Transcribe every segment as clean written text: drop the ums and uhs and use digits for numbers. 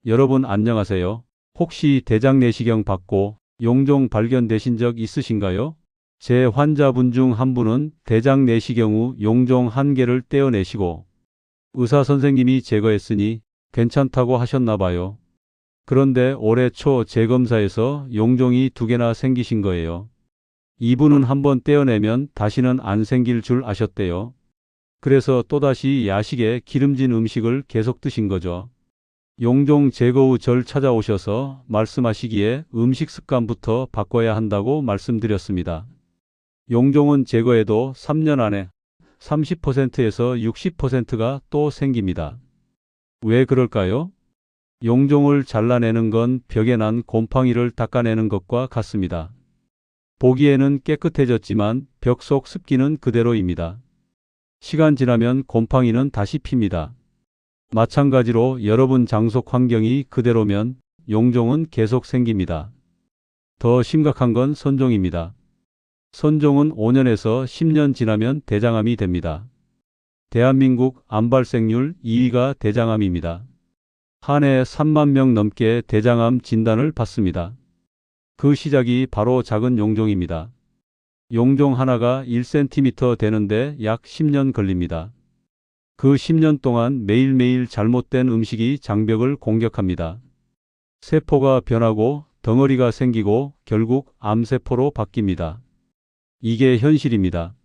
여러분 안녕하세요. 혹시 대장 내시경 받고 용종 발견되신 적 있으신가요? 제 환자분 중 한 분은 대장 내시경 후 용종 한 개를 떼어내시고 의사 선생님이 제거했으니 괜찮다고 하셨나 봐요. 그런데 올해 초 재검사에서 용종이 2개나 생기신 거예요. 이분은 한번 떼어내면 다시는 안 생길 줄 아셨대요. 그래서 또다시 야식에 기름진 음식을 계속 드신 거죠. 용종 제거 후 절 찾아오셔서 말씀하시기에 음식 습관부터 바꿔야 한다고 말씀드렸습니다. 용종은 제거해도 3년 안에 30%에서 60%가 또 생깁니다. 왜 그럴까요? 용종을 잘라내는 건 벽에 난 곰팡이를 닦아내는 것과 같습니다. 보기에는 깨끗해졌지만 벽 속 습기는 그대로입니다. 시간 지나면 곰팡이는 다시 핍니다. 마찬가지로 여러분 장속 환경이 그대로면 용종은 계속 생깁니다. 더 심각한 건 선종입니다. 선종은 5년에서 10년 지나면 대장암이 됩니다. 대한민국 암 발생률 2위가 대장암입니다. 한 해 3만 명 넘게 대장암 진단을 받습니다. 그 시작이 바로 작은 용종입니다. 용종 하나가 1cm 되는데 약 10년 걸립니다. 그 10년 동안 매일매일 잘못된 음식이 장벽을 공격합니다. 세포가 변하고 덩어리가 생기고 결국 암세포로 바뀝니다. 이게 현실입니다.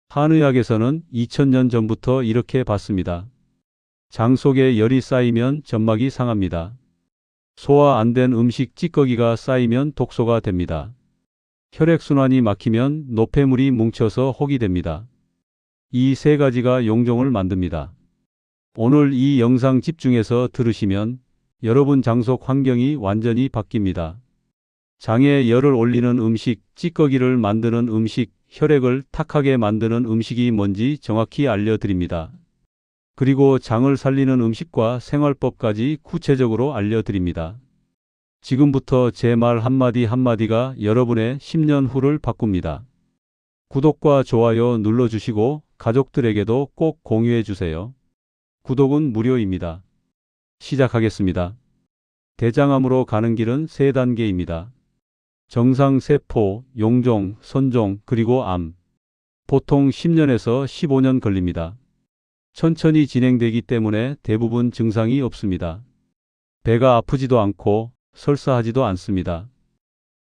한의학에서는 2000년 전부터 이렇게 봤습니다. 장 속에 열이 쌓이면 점막이 상합니다. 소화 안 된 음식 찌꺼기가 쌓이면 독소가 됩니다. 혈액순환이 막히면 노폐물이 뭉쳐서 혹이 됩니다. 이 3가지가 용종을 만듭니다. 오늘 이 영상 집중해서 들으시면 여러분 장속 환경이 완전히 바뀝니다. 장에 열을 올리는 음식, 찌꺼기를 만드는 음식, 혈액을 탁하게 만드는 음식이 뭔지 정확히 알려드립니다. 그리고 장을 살리는 음식과 생활법까지 구체적으로 알려드립니다. 지금부터 제 말 한마디 한마디가 여러분의 10년 후를 바꿉니다. 구독과 좋아요 눌러주시고 가족들에게도 꼭 공유해 주세요. 구독은 무료입니다. 시작하겠습니다. 대장암으로 가는 길은 3단계입니다. 정상세포, 용종, 선종, 그리고 암. 보통 10년에서 15년 걸립니다. 천천히 진행되기 때문에 대부분 증상이 없습니다. 배가 아프지도 않고 설사하지도 않습니다.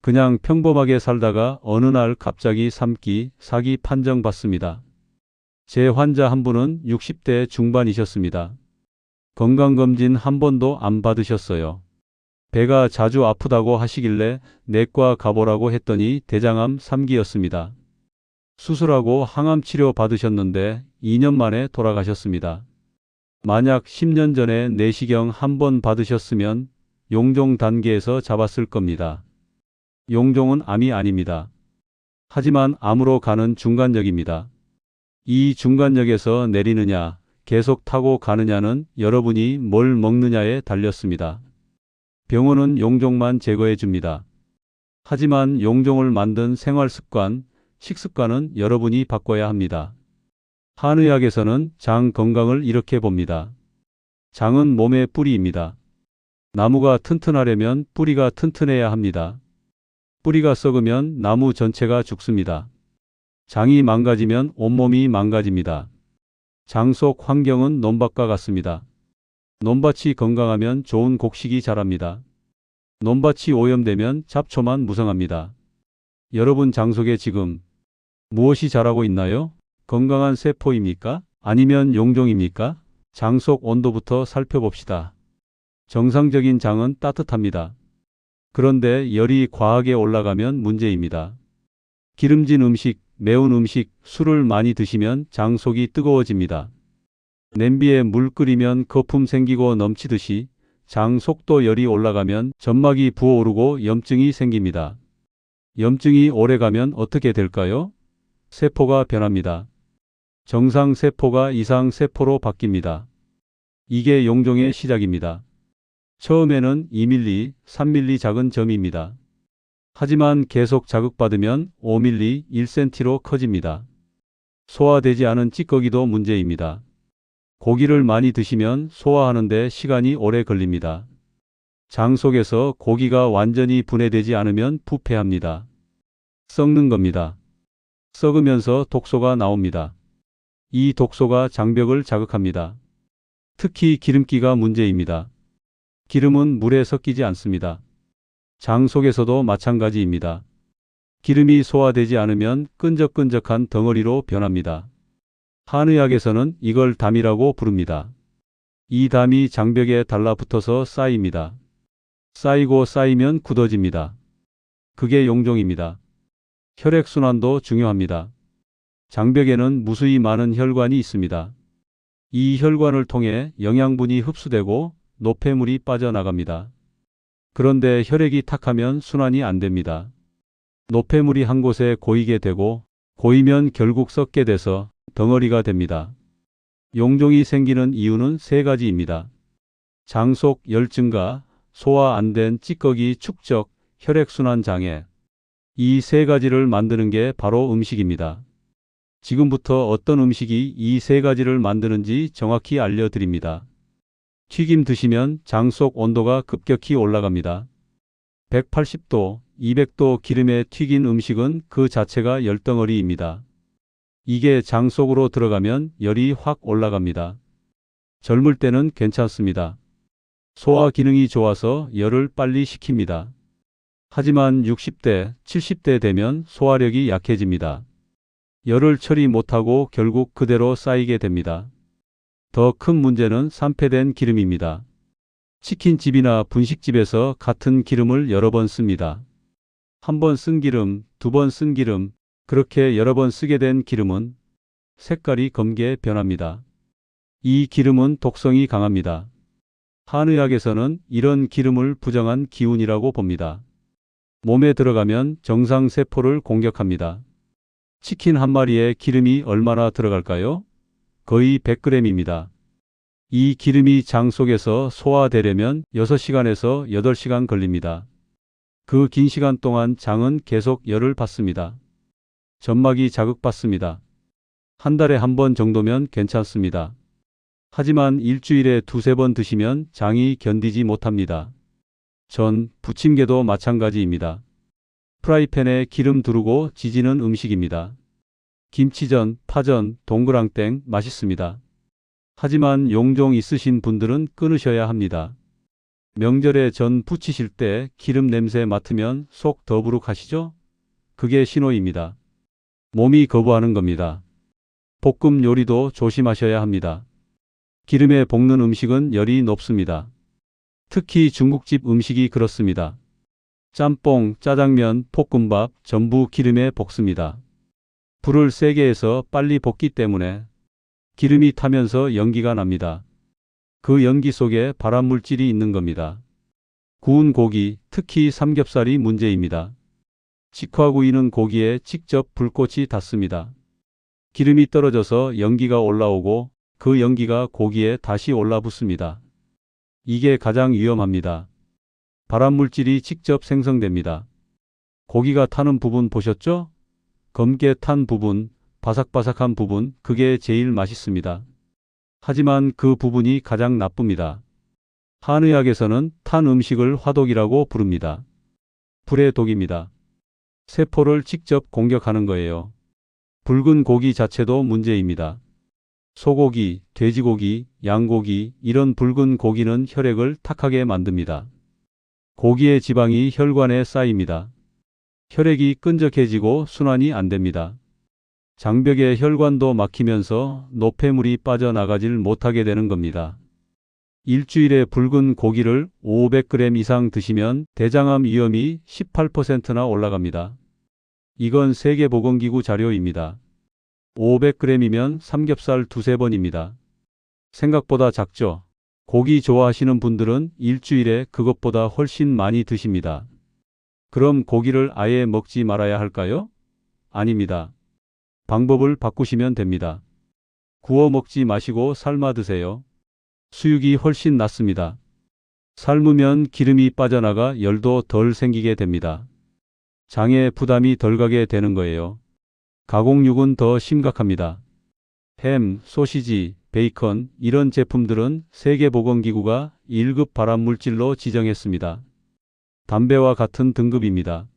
그냥 평범하게 살다가 어느 날 갑자기 3기, 4기 판정받습니다. 제 환자 한 분은 60대 중반이셨습니다. 건강검진 한 번도 안 받으셨어요. 배가 자주 아프다고 하시길래 내과 가보라고 했더니 대장암 3기였습니다. 수술하고 항암 치료 받으셨는데 2년 만에 돌아가셨습니다. 만약 10년 전에 내시경 한 번 받으셨으면 용종 단계에서 잡았을 겁니다. 용종은 암이 아닙니다. 하지만 암으로 가는 중간역입니다. 이 중간역에서 내리느냐, 계속 타고 가느냐는 여러분이 뭘 먹느냐에 달렸습니다. 병원은 용종만 제거해 줍니다. 하지만 용종을 만든 생활습관, 식습관은 여러분이 바꿔야 합니다. 한의학에서는 장 건강을 이렇게 봅니다. 장은 몸의 뿌리입니다. 나무가 튼튼하려면 뿌리가 튼튼해야 합니다. 뿌리가 썩으면 나무 전체가 죽습니다. 장이 망가지면 온몸이 망가집니다. 장 속 환경은 논밭과 같습니다. 논밭이 건강하면 좋은 곡식이 자랍니다. 논밭이 오염되면 잡초만 무성합니다. 여러분 장 속에 지금 무엇이 자라고 있나요? 건강한 세포입니까? 아니면 용종입니까? 장 속 온도부터 살펴봅시다. 정상적인 장은 따뜻합니다. 그런데 열이 과하게 올라가면 문제입니다. 기름진 음식, 매운 음식, 술을 많이 드시면 장 속이 뜨거워집니다. 냄비에 물 끓이면 거품 생기고 넘치듯이 장 속도 열이 올라가면 점막이 부어오르고 염증이 생깁니다. 염증이 오래가면 어떻게 될까요? 세포가 변합니다. 정상세포가 이상세포로 바뀝니다. 이게 용종의 시작입니다. 처음에는 2mm, 3mm 작은 점입니다. 하지만 계속 자극받으면 5mm, 1cm로 커집니다. 소화되지 않은 찌꺼기도 문제입니다. 고기를 많이 드시면 소화하는 데 시간이 오래 걸립니다. 장 속에서 고기가 완전히 분해되지 않으면 부패합니다. 썩는 겁니다. 썩으면서 독소가 나옵니다. 이 독소가 장벽을 자극합니다. 특히 기름기가 문제입니다. 기름은 물에 섞이지 않습니다. 장 속에서도 마찬가지입니다. 기름이 소화되지 않으면 끈적끈적한 덩어리로 변합니다. 한의학에서는 이걸 담이라고 부릅니다. 이 담이 장벽에 달라붙어서 쌓입니다. 쌓이고 쌓이면 굳어집니다. 그게 용종입니다. 혈액순환도 중요합니다. 장벽에는 무수히 많은 혈관이 있습니다. 이 혈관을 통해 영양분이 흡수되고 노폐물이 빠져나갑니다. 그런데 혈액이 탁하면 순환이 안 됩니다. 노폐물이 한 곳에 고이게 되고 고이면 결국 썩게 돼서 덩어리가 됩니다. 용종이 생기는 이유는 세 가지입니다. 장 속 열 증가, 소화 안 된 찌꺼기 축적, 혈액순환 장애. 이 세 가지를 만드는 게 바로 음식입니다. 지금부터 어떤 음식이 이 세 가지를 만드는지 정확히 알려드립니다. 튀김 드시면 장 속 온도가 급격히 올라갑니다. 180도, 200도 기름에 튀긴 음식은 그 자체가 열덩어리입니다. 이게 장 속으로 들어가면 열이 확 올라갑니다. 젊을 때는 괜찮습니다. 소화 기능이 좋아서 열을 빨리 식힙니다. 하지만 60대, 70대 되면 소화력이 약해집니다. 열을 처리 못하고 결국 그대로 쌓이게 됩니다. 더 큰 문제는 산패된 기름입니다. 치킨집이나 분식집에서 같은 기름을 여러 번 씁니다. 한 번 쓴 기름, 두 번 쓴 기름, 그렇게 여러 번 쓰게 된 기름은 색깔이 검게 변합니다. 이 기름은 독성이 강합니다. 한의학에서는 이런 기름을 부정한 기운이라고 봅니다. 몸에 들어가면 정상세포를 공격합니다. 치킨 한 마리에 기름이 얼마나 들어갈까요? 거의 100g입니다. 이 기름이 장 속에서 소화되려면 6시간에서 8시간 걸립니다. 그 긴 시간 동안 장은 계속 열을 받습니다. 점막이 자극받습니다. 한 달에 한 번 정도면 괜찮습니다. 하지만 일주일에 두세 번 드시면 장이 견디지 못합니다. 전, 부침개도 마찬가지입니다. 프라이팬에 기름 두르고 지지는 음식입니다. 김치전, 파전, 동그랑땡 맛있습니다. 하지만 용종 있으신 분들은 끊으셔야 합니다. 명절에 전 부치실 때 기름 냄새 맡으면 속 더부룩하시죠? 그게 신호입니다. 몸이 거부하는 겁니다. 볶음 요리도 조심하셔야 합니다. 기름에 볶는 음식은 열이 높습니다. 특히 중국집 음식이 그렇습니다. 짬뽕, 짜장면, 볶음밥 전부 기름에 볶습니다. 불을 세게 해서 빨리 볶기 때문에 기름이 타면서 연기가 납니다. 그 연기 속에 발암물질이 있는 겁니다. 구운 고기, 특히 삼겹살이 문제입니다. 직화구이는 고기에 직접 불꽃이 닿습니다. 기름이 떨어져서 연기가 올라오고 그 연기가 고기에 다시 올라붙습니다. 이게 가장 위험합니다. 발암물질이 직접 생성됩니다. 고기가 타는 부분 보셨죠? 검게 탄 부분, 바삭바삭한 부분, 그게 제일 맛있습니다. 하지만 그 부분이 가장 나쁩니다. 한의학에서는 탄 음식을 화독이라고 부릅니다. 불의 독입니다. 세포를 직접 공격하는 거예요. 붉은 고기 자체도 문제입니다. 소고기, 돼지고기, 양고기, 이런 붉은 고기는 혈액을 탁하게 만듭니다. 고기의 지방이 혈관에 쌓입니다. 혈액이 끈적해지고 순환이 안 됩니다. 장벽의 혈관도 막히면서 노폐물이 빠져나가질 못하게 되는 겁니다. 일주일에 붉은 고기를 500g 이상 드시면 대장암 위험이 18%나 올라갑니다. 이건 세계보건기구 자료입니다. 500g이면 삼겹살 두세 번입니다. 생각보다 작죠? 고기 좋아하시는 분들은 일주일에 그것보다 훨씬 많이 드십니다. 그럼 고기를 아예 먹지 말아야 할까요? 아닙니다. 방법을 바꾸시면 됩니다. 구워 먹지 마시고 삶아 드세요. 수육이 훨씬 낫습니다. 삶으면 기름이 빠져나가 열도 덜 생기게 됩니다. 장에 부담이 덜 가게 되는 거예요. 가공육은 더 심각합니다. 햄, 소시지, 베이컨 이런 제품들은 세계보건기구가 1급 발암물질로 지정했습니다. 담배와 같은 등급입니다.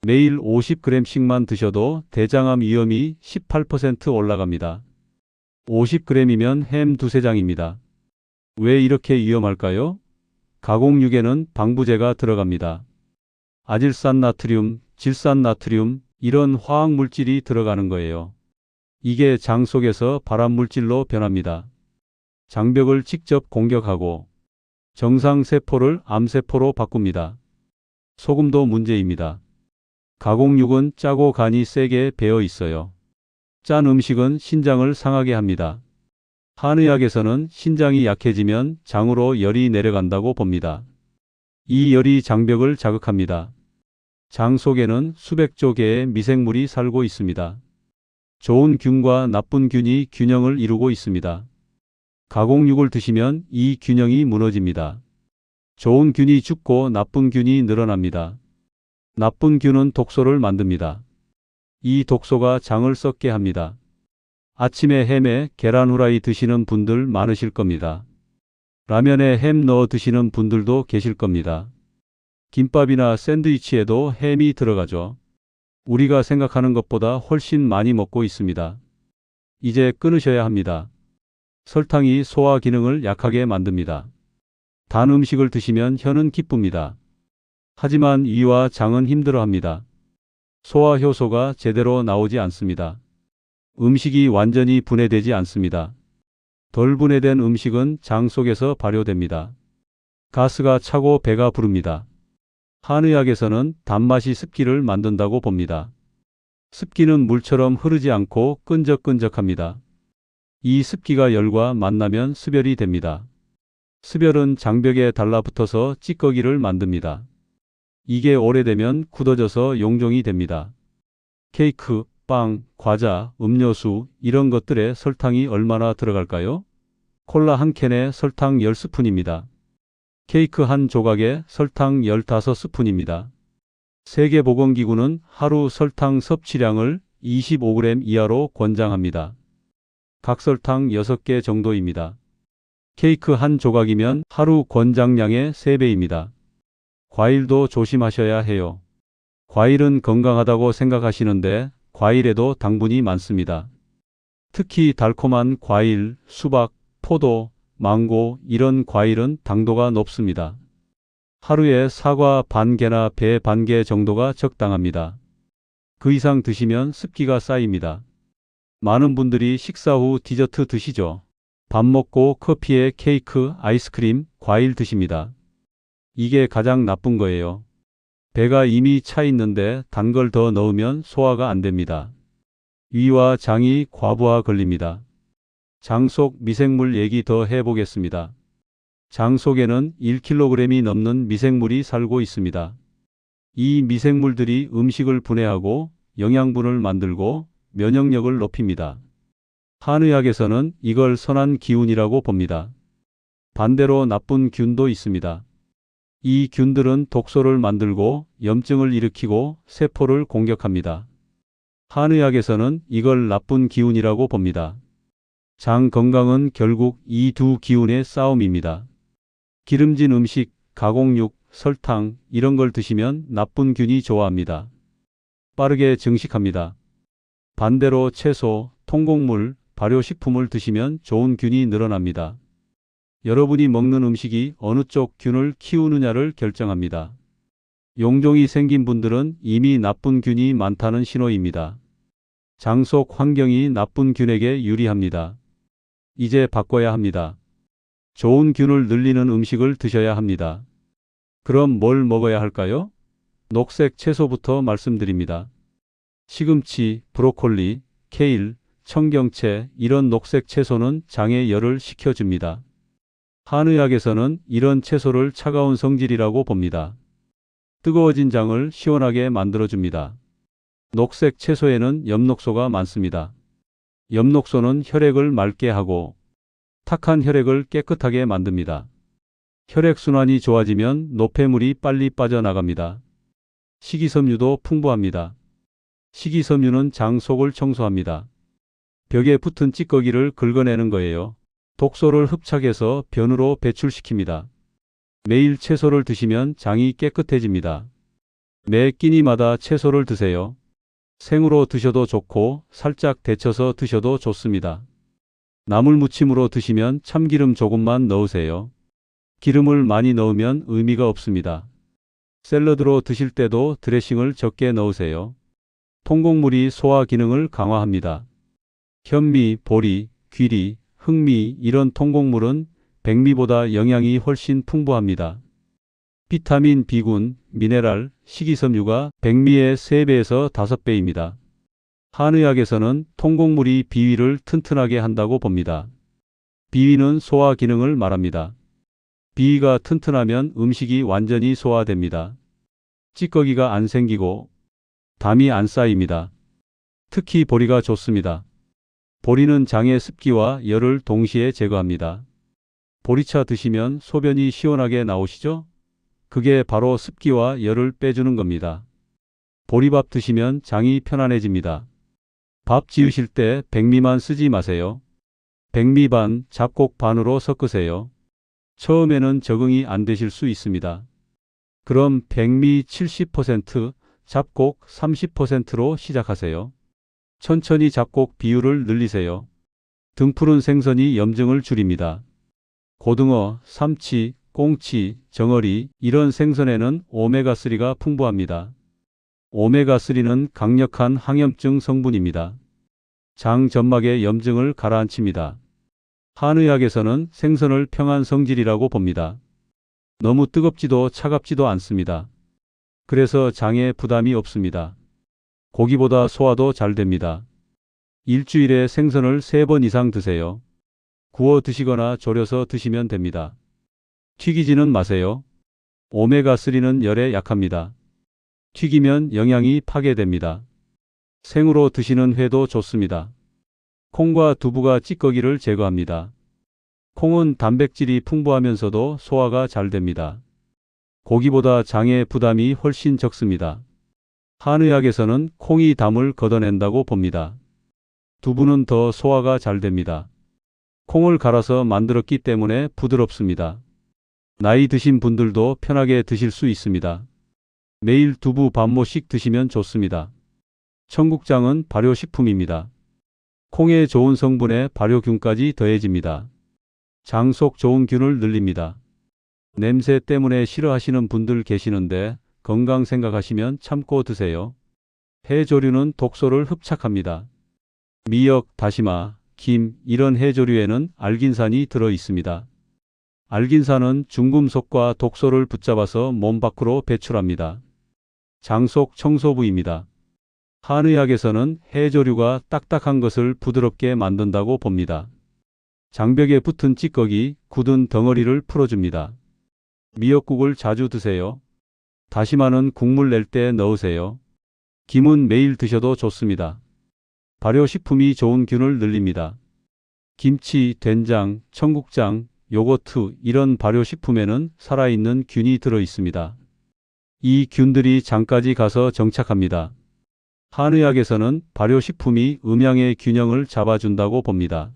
매일 50g씩만 드셔도 대장암 위험이 18% 올라갑니다. 50g이면 햄 두세 장입니다. 왜 이렇게 위험할까요? 가공육에는 방부제가 들어갑니다. 아질산나트륨, 질산나트륨 이런 화학물질이 들어가는 거예요. 이게 장 속에서 발암물질로 변합니다. 장벽을 직접 공격하고 정상세포를 암세포로 바꿉니다. 소금도 문제입니다. 가공육은 짜고 간이 세게 배어 있어요. 짠 음식은 신장을 상하게 합니다. 한의학에서는 신장이 약해지면 장으로 열이 내려간다고 봅니다. 이 열이 장벽을 자극합니다. 장 속에는 수백조 개의 미생물이 살고 있습니다. 좋은 균과 나쁜 균이 균형을 이루고 있습니다. 가공육을 드시면 이 균형이 무너집니다. 좋은 균이 죽고 나쁜 균이 늘어납니다. 나쁜 균은 독소를 만듭니다. 이 독소가 장을 썩게 합니다. 아침에 햄에 계란 후라이 드시는 분들 많으실 겁니다. 라면에 햄 넣어 드시는 분들도 계실 겁니다. 김밥이나 샌드위치에도 햄이 들어가죠. 우리가 생각하는 것보다 훨씬 많이 먹고 있습니다. 이제 끊으셔야 합니다. 설탕이 소화 기능을 약하게 만듭니다. 단 음식을 드시면 혀는 기쁩니다. 하지만 위와 장은 힘들어합니다. 소화 효소가 제대로 나오지 않습니다. 음식이 완전히 분해되지 않습니다. 덜 분해된 음식은 장 속에서 발효됩니다. 가스가 차고 배가 부릅니다. 한의학에서는 단맛이 습기를 만든다고 봅니다. 습기는 물처럼 흐르지 않고 끈적끈적합니다. 이 습기가 열과 만나면 습열이 됩니다. 습열은 장벽에 달라붙어서 찌꺼기를 만듭니다. 이게 오래되면 굳어져서 용종이 됩니다. 케이크, 빵, 과자, 음료수 이런 것들에 설탕이 얼마나 들어갈까요? 콜라 한 캔에 설탕 10스푼입니다. 케이크 한 조각에 설탕 15스푼입니다. 세계보건기구는 하루 설탕 섭취량을 25g 이하로 권장합니다. 각설탕 6개 정도입니다. 케이크 한 조각이면 하루 권장량의 3배입니다. 과일도 조심하셔야 해요. 과일은 건강하다고 생각하시는데 과일에도 당분이 많습니다. 특히 달콤한 과일, 수박, 포도, 망고 이런 과일은 당도가 높습니다. 하루에 사과 반 개나 배 반 개 정도가 적당합니다. 그 이상 드시면 습기가 쌓입니다. 많은 분들이 식사 후 디저트 드시죠. 밥 먹고 커피에 케이크, 아이스크림, 과일 드십니다. 이게 가장 나쁜 거예요. 배가 이미 차 있는데 단 걸 더 넣으면 소화가 안 됩니다. 위와 장이 과부하 걸립니다. 장 속 미생물 얘기 더 해보겠습니다. 장 속에는 1kg이 넘는 미생물이 살고 있습니다. 이 미생물들이 음식을 분해하고 영양분을 만들고 면역력을 높입니다. 한의학에서는 이걸 선한 기운이라고 봅니다. 반대로 나쁜 균도 있습니다. 이 균들은 독소를 만들고 염증을 일으키고 세포를 공격합니다. 한의학에서는 이걸 나쁜 기운이라고 봅니다. 장 건강은 결국 이 두 기운의 싸움입니다. 기름진 음식, 가공육, 설탕 이런 걸 드시면 나쁜 균이 좋아합니다. 빠르게 증식합니다. 반대로 채소, 통곡물, 발효식품을 드시면 좋은 균이 늘어납니다. 여러분이 먹는 음식이 어느 쪽 균을 키우느냐를 결정합니다. 용종이 생긴 분들은 이미 나쁜 균이 많다는 신호입니다. 장 속 환경이 나쁜 균에게 유리합니다. 이제 바꿔야 합니다. 좋은 균을 늘리는 음식을 드셔야 합니다. 그럼 뭘 먹어야 할까요? 녹색 채소부터 말씀드립니다. 시금치, 브로콜리, 케일, 청경채 이런 녹색 채소는 장에 열을 식혀줍니다. 한의학에서는 이런 채소를 차가운 성질이라고 봅니다. 뜨거워진 장을 시원하게 만들어줍니다. 녹색 채소에는 엽록소가 많습니다. 엽록소는 혈액을 맑게 하고 탁한 혈액을 깨끗하게 만듭니다. 혈액순환이 좋아지면 노폐물이 빨리 빠져나갑니다. 식이섬유도 풍부합니다. 식이섬유는 장 속을 청소합니다. 벽에 붙은 찌꺼기를 긁어내는 거예요. 독소를 흡착해서 변으로 배출시킵니다. 매일 채소를 드시면 장이 깨끗해집니다. 매 끼니마다 채소를 드세요. 생으로 드셔도 좋고 살짝 데쳐서 드셔도 좋습니다. 나물 무침으로 드시면 참기름 조금만 넣으세요. 기름을 많이 넣으면 의미가 없습니다. 샐러드로 드실 때도 드레싱을 적게 넣으세요. 통곡물이 소화 기능을 강화합니다. 현미, 보리, 귀리, 흑미 이런 통곡물은 백미보다 영양이 훨씬 풍부합니다. 비타민 B군, 미네랄, 식이섬유가 백미의 3배에서 5배입니다. 한의학에서는 통곡물이 비위를 튼튼하게 한다고 봅니다. 비위는 소화 기능을 말합니다. 비위가 튼튼하면 음식이 완전히 소화됩니다. 찌꺼기가 안 생기고 담이 안 쌓입니다. 특히 보리가 좋습니다. 보리는 장의 습기와 열을 동시에 제거합니다. 보리차 드시면 소변이 시원하게 나오시죠? 그게 바로 습기와 열을 빼주는 겁니다. 보리밥 드시면 장이 편안해집니다. 밥 지으실 때 백미만 쓰지 마세요. 백미 반, 잡곡 반으로 섞으세요. 처음에는 적응이 안 되실 수 있습니다. 그럼 백미 70%, 잡곡 30%로 시작하세요. 천천히 잡곡 비율을 늘리세요. 등푸른 생선이 염증을 줄입니다. 고등어, 삼치, 꽁치, 정어리 이런 생선에는 오메가3가 풍부합니다. 오메가3는 강력한 항염증 성분입니다. 장 점막의 염증을 가라앉힙니다. 한의학에서는 생선을 평안 성질이라고 봅니다. 너무 뜨겁지도 차갑지도 않습니다. 그래서 장에 부담이 없습니다. 고기보다 소화도 잘 됩니다. 일주일에 생선을 3번 이상 드세요. 구워 드시거나 졸여서 드시면 됩니다. 튀기지는 마세요. 오메가3는 열에 약합니다. 튀기면 영양이 파괴됩니다. 생으로 드시는 회도 좋습니다. 콩과 두부가 찌꺼기를 제거합니다. 콩은 단백질이 풍부하면서도 소화가 잘 됩니다. 고기보다 장의 부담이 훨씬 적습니다. 한의학에서는 콩이 담을 걷어낸다고 봅니다. 두부는 더 소화가 잘 됩니다. 콩을 갈아서 만들었기 때문에 부드럽습니다. 나이 드신 분들도 편하게 드실 수 있습니다. 매일 두부 반모씩 드시면 좋습니다. 청국장은 발효식품입니다. 콩의 좋은 성분에 발효균까지 더해집니다. 장 속 좋은 균을 늘립니다. 냄새 때문에 싫어하시는 분들 계시는데 건강 생각하시면 참고 드세요. 해조류는 독소를 흡착합니다. 미역, 다시마, 김 이런 해조류에는 알긴산이 들어 있습니다. 알긴산은 중금속과 독소를 붙잡아서 몸 밖으로 배출합니다. 장 속 청소부입니다. 한의학에서는 해조류가 딱딱한 것을 부드럽게 만든다고 봅니다. 장벽에 붙은 찌꺼기, 굳은 덩어리를 풀어줍니다. 미역국을 자주 드세요. 다시마는 국물 낼 때 넣으세요. 김은 매일 드셔도 좋습니다. 발효식품이 좋은 균을 늘립니다. 김치, 된장, 청국장, 요거트 이런 발효식품에는 살아있는 균이 들어 있습니다. 이 균들이 장까지 가서 정착합니다. 한의학에서는 발효식품이 음양의 균형을 잡아준다고 봅니다.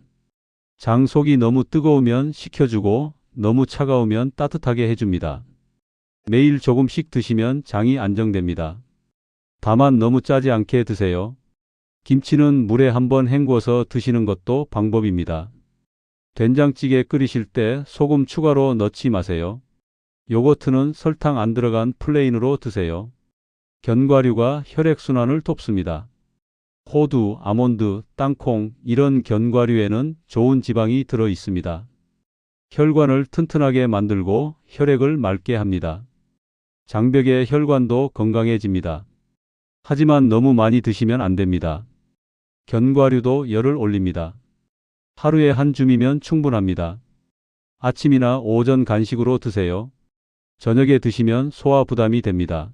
장 속이 너무 뜨거우면 식혀주고 너무 차가우면 따뜻하게 해줍니다. 매일 조금씩 드시면 장이 안정됩니다. 다만 너무 짜지 않게 드세요. 김치는 물에 한번 헹궈서 드시는 것도 방법입니다. 된장찌개 끓이실 때 소금 추가로 넣지 마세요. 요거트는 설탕 안 들어간 플레인으로 드세요. 견과류가 혈액순환을 돕습니다. 호두, 아몬드, 땅콩 이런 견과류에는 좋은 지방이 들어 있습니다. 혈관을 튼튼하게 만들고 혈액을 맑게 합니다. 장벽의 혈관도 건강해집니다. 하지만 너무 많이 드시면 안 됩니다. 견과류도 열을 올립니다. 하루에 한 줌이면 충분합니다. 아침이나 오전 간식으로 드세요. 저녁에 드시면 소화 부담이 됩니다.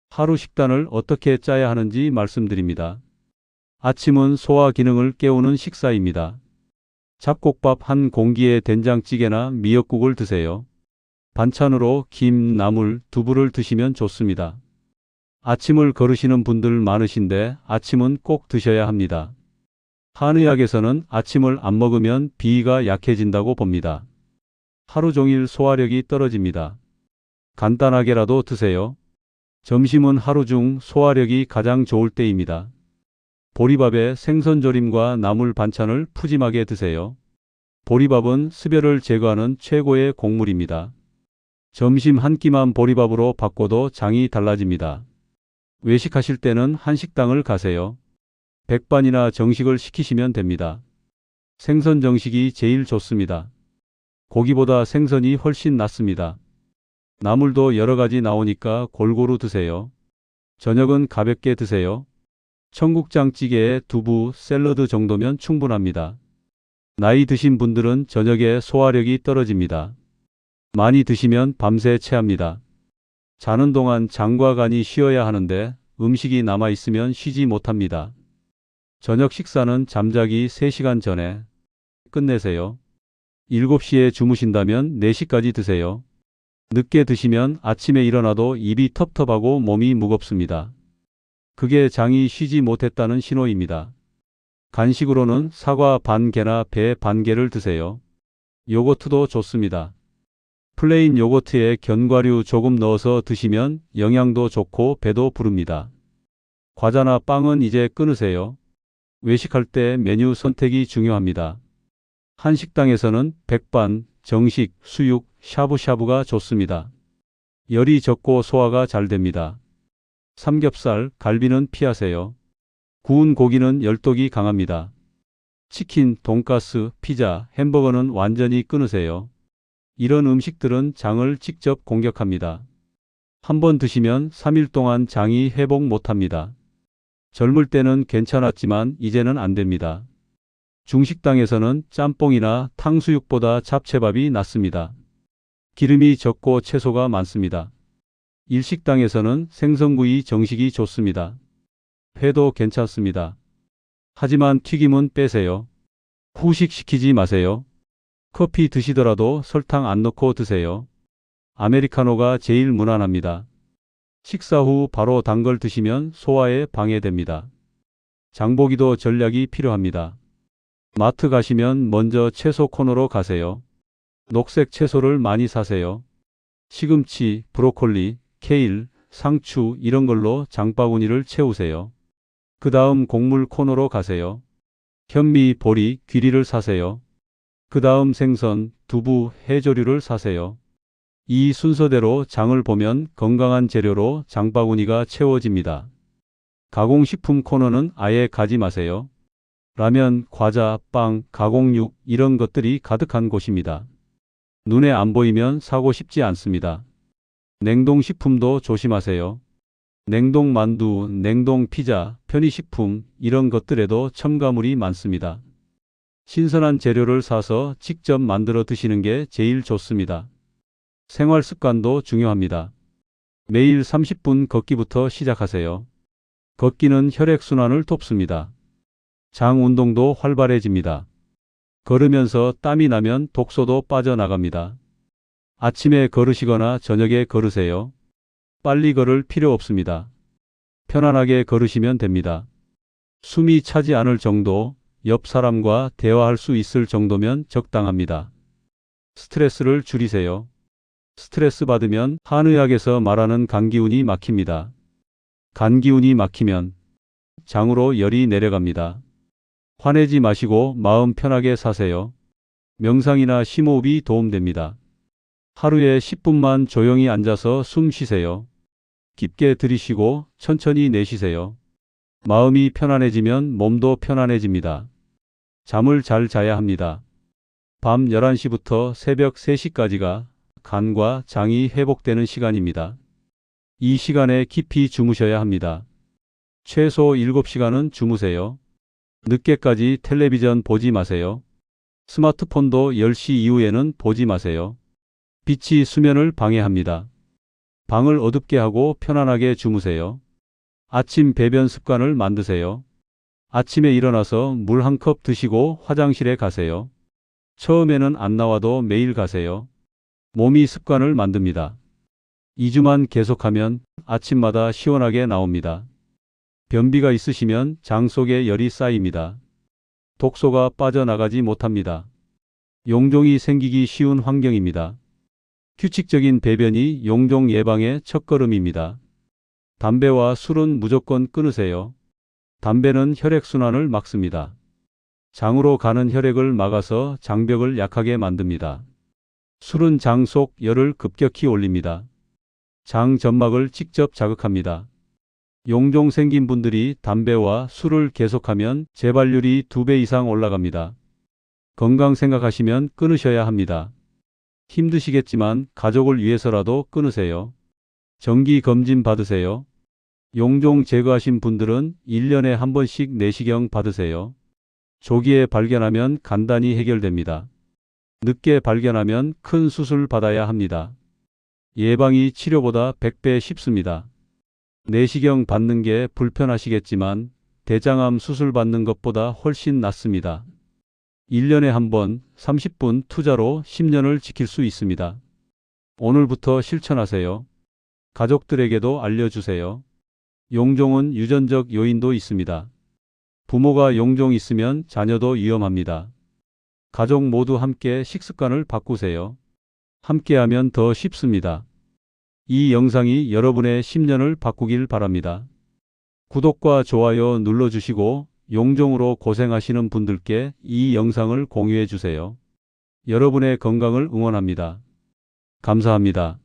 하루 식단을 어떻게 짜야 하는지 말씀드립니다. 아침은 소화 기능을 깨우는 식사입니다. 잡곡밥 한 공기에 된장찌개나 미역국을 드세요. 반찬으로 김, 나물, 두부를 드시면 좋습니다. 아침을 거르시는 분들 많으신데 아침은 꼭 드셔야 합니다. 한의학에서는 아침을 안 먹으면 비위가 약해진다고 봅니다. 하루 종일 소화력이 떨어집니다. 간단하게라도 드세요. 점심은 하루 중 소화력이 가장 좋을 때입니다. 보리밥에 생선조림과 나물 반찬을 푸짐하게 드세요. 보리밥은 습열을 제거하는 최고의 곡물입니다. 점심 한 끼만 보리밥으로 바꿔도 장이 달라집니다. 외식하실 때는 한식당을 가세요. 백반이나 정식을 시키시면 됩니다. 생선 정식이 제일 좋습니다. 고기보다 생선이 훨씬 낫습니다. 나물도 여러 가지 나오니까 골고루 드세요. 저녁은 가볍게 드세요. 청국장찌개에 두부, 샐러드 정도면 충분합니다. 나이 드신 분들은 저녁에 소화력이 떨어집니다. 많이 드시면 밤새 체합니다. 자는 동안 장과 간이 쉬어야 하는데 음식이 남아 있으면 쉬지 못합니다. 저녁 식사는 잠자기 3시간 전에 끝내세요. 7시에 주무신다면 4시까지 드세요. 늦게 드시면 아침에 일어나도 입이 텁텁하고 몸이 무겁습니다. 그게 장이 쉬지 못했다는 신호입니다. 간식으로는 사과 반 개나 배 반 개를 드세요. 요거트도 좋습니다. 플레인 요거트에 견과류 조금 넣어서 드시면 영양도 좋고 배도 부릅니다. 과자나 빵은 이제 끊으세요. 외식할 때 메뉴 선택이 중요합니다. 한식당에서는 백반, 정식, 수육, 샤브샤브가 좋습니다. 열이 적고 소화가 잘 됩니다. 삼겹살, 갈비는 피하세요. 구운 고기는 열독이 강합니다. 치킨, 돈가스, 피자, 햄버거는 완전히 끊으세요. 이런 음식들은 장을 직접 공격합니다. 한번 드시면 3일 동안 장이 회복 못합니다. 젊을 때는 괜찮았지만 이제는 안 됩니다. 중식당에서는 짬뽕이나 탕수육보다 잡채밥이 낫습니다. 기름이 적고 채소가 많습니다. 일식당에서는 생선구이 정식이 좋습니다. 회도 괜찮습니다. 하지만 튀김은 빼세요. 후식시키지 마세요. 커피 드시더라도 설탕 안 넣고 드세요. 아메리카노가 제일 무난합니다. 식사 후 바로 단 걸 드시면 소화에 방해됩니다. 장보기도 전략이 필요합니다. 마트 가시면 먼저 채소 코너로 가세요. 녹색 채소를 많이 사세요. 시금치, 브로콜리, 케일, 상추 이런 걸로 장바구니를 채우세요. 그 다음 곡물 코너로 가세요. 현미, 보리, 귀리를 사세요. 그 다음 생선, 두부, 해조류를 사세요. 이 순서대로 장을 보면 건강한 재료로 장바구니가 채워집니다. 가공식품 코너는 아예 가지 마세요. 라면, 과자, 빵, 가공육 이런 것들이 가득한 곳입니다. 눈에 안 보이면 사고 싶지 않습니다. 냉동식품도 조심하세요. 냉동 만두, 냉동 피자, 편의식품 이런 것들에도 첨가물이 많습니다. 신선한 재료를 사서 직접 만들어 드시는 게 제일 좋습니다. 생활 습관도 중요합니다. 매일 30분 걷기부터 시작하세요. 걷기는 혈액순환을 돕습니다. 장 운동도 활발해집니다. 걸으면서 땀이 나면 독소도 빠져나갑니다. 아침에 걸으시거나 저녁에 걸으세요. 빨리 걸을 필요 없습니다. 편안하게 걸으시면 됩니다. 숨이 차지 않을 정도, 옆 사람과 대화할 수 있을 정도면 적당합니다. 스트레스를 줄이세요. 스트레스 받으면 한의학에서 말하는 간기운이 막힙니다. 간기운이 막히면 장으로 열이 내려갑니다. 화내지 마시고 마음 편하게 사세요. 명상이나 심호흡이 도움됩니다. 하루에 10분만 조용히 앉아서 숨 쉬세요. 깊게 들이쉬고 천천히 내쉬세요. 마음이 편안해지면 몸도 편안해집니다. 잠을 잘 자야 합니다. 밤 11시부터 새벽 3시까지가 간과 장이 회복되는 시간입니다. 이 시간에 깊이 주무셔야 합니다. 최소 7시간은 주무세요. 늦게까지 텔레비전 보지 마세요. 스마트폰도 10시 이후에는 보지 마세요. 빛이 수면을 방해합니다. 방을 어둡게 하고 편안하게 주무세요. 아침 배변 습관을 만드세요. 아침에 일어나서 물 한 컵 드시고 화장실에 가세요. 처음에는 안 나와도 매일 가세요. 몸이 습관을 만듭니다. 2주만 계속하면 아침마다 시원하게 나옵니다. 변비가 있으시면 장 속에 열이 쌓입니다. 독소가 빠져나가지 못합니다. 용종이 생기기 쉬운 환경입니다. 규칙적인 배변이 용종 예방의 첫걸음입니다. 담배와 술은 무조건 끊으세요. 담배는 혈액순환을 막습니다. 장으로 가는 혈액을 막아서 장벽을 약하게 만듭니다. 술은 장 속 열을 급격히 올립니다. 장 점막을 직접 자극합니다. 용종 생긴 분들이 담배와 술을 계속하면 재발률이 2배 이상 올라갑니다. 건강 생각하시면 끊으셔야 합니다. 힘드시겠지만 가족을 위해서라도 끊으세요. 정기 검진 받으세요. 용종 제거하신 분들은 1년에 한 번씩 내시경 받으세요. 조기에 발견하면 간단히 해결됩니다. 늦게 발견하면 큰 수술 받아야 합니다. 예방이 치료보다 100배 쉽습니다. 내시경 받는 게 불편하시겠지만 대장암 수술 받는 것보다 훨씬 낫습니다. 1년에 한 번 30분 투자로 10년을 지킬 수 있습니다. 오늘부터 실천하세요. 가족들에게도 알려주세요. 용종은 유전적 요인도 있습니다. 부모가 용종 있으면 자녀도 위험합니다. 가족 모두 함께 식습관을 바꾸세요. 함께하면 더 쉽습니다. 이 영상이 여러분의 10년을 바꾸길 바랍니다. 구독과 좋아요 눌러주시고 용종으로 고생하시는 분들께 이 영상을 공유해 주세요. 여러분의 건강을 응원합니다. 감사합니다.